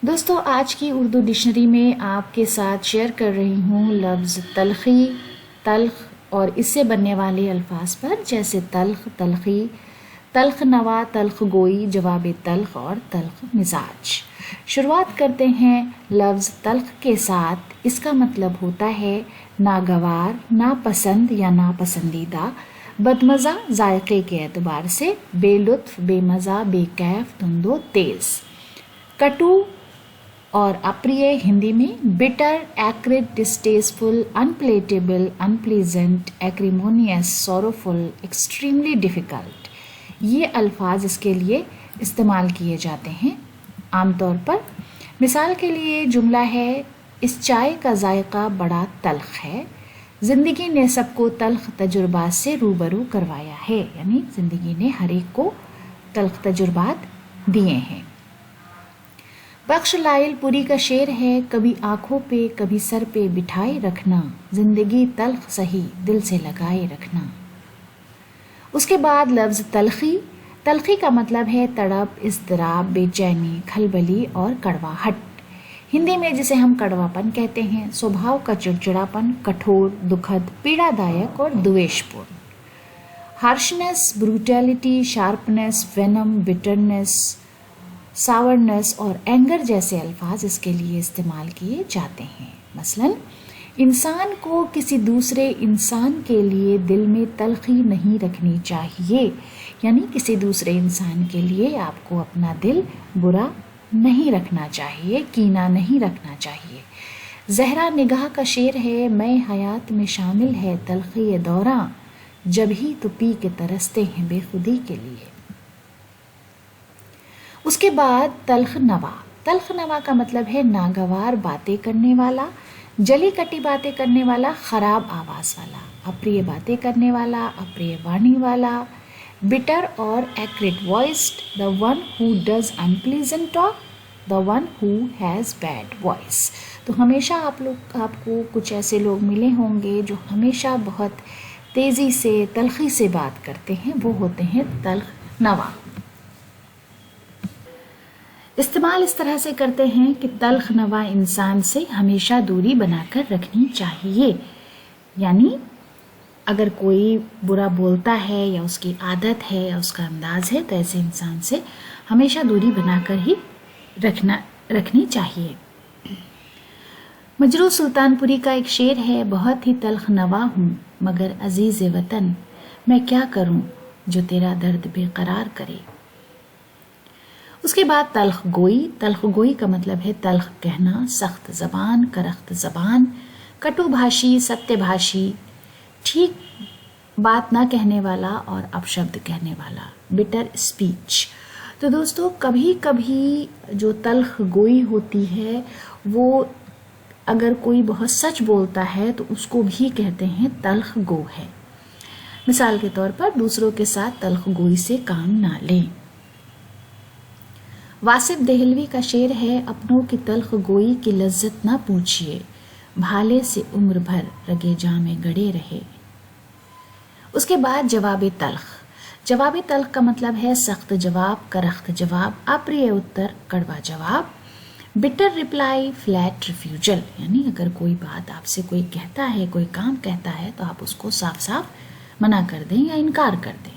دوستو آج کی اردو ڈکشنری میں آپ کے ساتھ شیئر کر رہی ہوں لفظ تلخی، تلخ اور اس سے بننے والے الفاظ پر، جیسے تلخ، تلخی، تلخ نوا، تلخ گوئی، جواب تلخ اور تلخ مزاج۔ شروعات کرتے ہیں لفظ تلخ کے ساتھ۔ اس کا مطلب ہوتا ہے ناگوار، ناپسند یا ناپسندیدہ، بدمزہ ذائقے کے اعتبار سے، بے لطف، بے مزہ، بے کیف، تند و تیز۔ کٹو اور اپریہ ہندی میں بٹر، ایکرڈ، ڈسٹیسفل، انپلیٹیبل، انپلیزنٹ، ایکریمونیس، سوروفل، ایکسٹریملی ڈیفیکلٹ، یہ الفاظ اس کے لیے استعمال کیے جاتے ہیں عام طور پر۔ مثال کے لیے جملہ ہے، اس چائے کا ذائقہ بڑا تلخ ہے۔ زندگی نے سب کو تلخ تجربات سے روبرو کروایا ہے، یعنی زندگی نے ہر ایک کو تلخ تجربات دیے ہیں۔ بخش لائل پوری کا شعر ہے، کبھی آنکھوں پہ کبھی سر پہ بٹھائے رکھنا، زندگی تلخ سہی دل سے لگائے رکھنا۔ اس کے بعد لفظ تلخی۔ تلخی کا مطلب ہے تڑپ، اضطراب، بے چینی، کھلبلی اور کڑواہٹ۔ ہندی میں جسے ہم کڑوا پن کہتے ہیں، سوبھاؤ کا چڑچڑاپن، کٹھور، دکھد، پیڑا دائک اور دویش پورن۔ ہارشنس، بروٹیلٹی، شارپنس، وینم، بٹرنس، ساورنس اور اینگر جیسے الفاظ اس کے لیے استعمال کیے جاتے ہیں۔ مثلاً انسان کو کسی دوسرے انسان کے لیے دل میں تلخی نہیں رکھنی چاہیے، یعنی کسی دوسرے انسان کے لیے آپ کو اپنا دل برا نہیں رکھنا چاہیے، کینہ نہیں رکھنا چاہیے۔ زہرا نگاہ کا شعر ہے، میں حیات میں شامل ہے تلخی دوراں، جب ہی تو پی کے ترستے ہیں بے خودی کے لیے۔ اس کے بعد تلخ نوا۔ تلخ نوا کا مطلب ہے ناگوار باتیں کرنے والا، جلی کٹی باتیں کرنے والا، خراب آواز والا، اپریہ باتیں کرنے والا، اپریہ وانی والا۔ بٹر اور ایکرڈ voiced, the one who does unpleasant talk, the one who has bad voice۔ تو ہمیشہ آپ کو کچھ ایسے لوگ ملے ہوں گے جو ہمیشہ بہت تیزی سے، تلخی سے بات کرتے ہیں، وہ ہوتے ہیں تلخ نوا۔ استعمال اس طرح سے کرتے ہیں کہ تلخ نوا انسان سے ہمیشہ دوری بنا کر رکھنی چاہیے، یعنی اگر کوئی برا بولتا ہے یا اس کی عادت ہے یا اس کا انداز ہے تو ایسے انسان سے ہمیشہ دوری بنا کر ہی رکھنی چاہیے۔ مجروح سلطان پوری کا ایک شعر ہے، بہت ہی تلخ نوا ہوں مگر عزیز وطن، میں کیا کروں جو تیرا درد بے قرار کرے۔ اس کے بعد تلخ گوئی۔ تلخ گوئی کا مطلب ہے تلخ کہنا، سخت زبان، کرخت زبان، کٹو بھاشی، ستیہ بھاشی، ٹھیک بات نہ کہنے والا اور اپشبد کہنے والا، بٹر اسپیچ۔ تو دوستو کبھی کبھی جو تلخ گوئی ہوتی ہے وہ اگر کوئی بہت سچ بولتا ہے تو اس کو بھی کہتے ہیں تلخ گو ہے۔ مثال کے طور پر دوسروں کے ساتھ تلخ گوئی سے کام نہ لیں۔ واصف دہلوی کا شعر ہے، اپنوں کی تلخ گوئی کی لذت نہ پوچھئے، بھالے سے عمر بھر رگے جاں میں گڑے رہے۔ اس کے بعد جواب تلخ۔ جواب تلخ کا مطلب ہے سخت جواب، کرخت جواب، اپریہ اتر، کڑوا جواب۔ بٹر رپلائی، فلیٹ ریفیوجل، یعنی اگر کوئی بات آپ سے کوئی کہتا ہے، کوئی کام کہتا ہے تو آپ اس کو صاف صاف منع کر دیں یا انکار کر دیں۔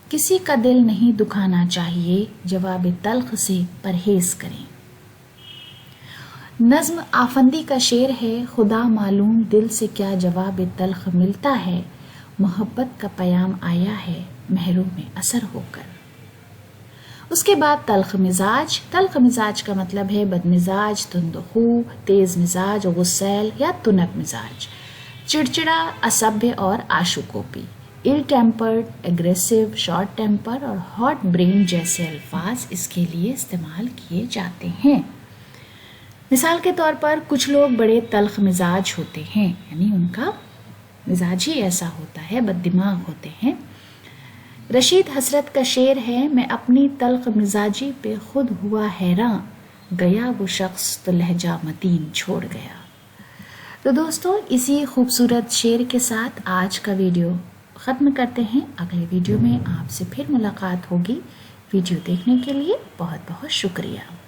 کسی کا دل نہیں دکھانا چاہیے، جواب تلخ سے پرہیز کریں۔ نظم آفندی کا شعر ہے، خدا معلوم دل سے کیا جواب تلخ ملتا ہے، محبت کا پیام آیا ہے محروں میں اثر ہو کر۔ اس کے بعد تلخ مزاج۔ تلخ مزاج کا مطلب ہے بد مزاج، تند خو، تیز مزاج، غصیل یا تنک مزاج، چڑچڑا، اسبیہ اور آشوکوپی۔ Ill tempered, aggressive, short temper اور ہاٹ برین جیسے الفاظ اس کے لیے استعمال کیے جاتے ہیں۔ مثال کے طور پر کچھ لوگ بڑے تلخ مزاج ہوتے ہیں، یعنی ان کا مزاج ہی ایسا ہوتا ہے، بد دماغ ہوتے ہیں۔ رشید حسرت کا شعر ہے، میں اپنی تلخ مزاجی پہ خود ہوا حیراں، گیا وہ شخص تو لہجہ متین چھوڑ گیا۔ تو دوستو اسی خوبصورت شعر کے ساتھ آج کا ویڈیو ختم کرتے ہیں۔ اگلے ویڈیو میں آپ سے پھر ملاقات ہوگی۔ ویڈیو دیکھنے کے لیے بہت بہت شکریہ۔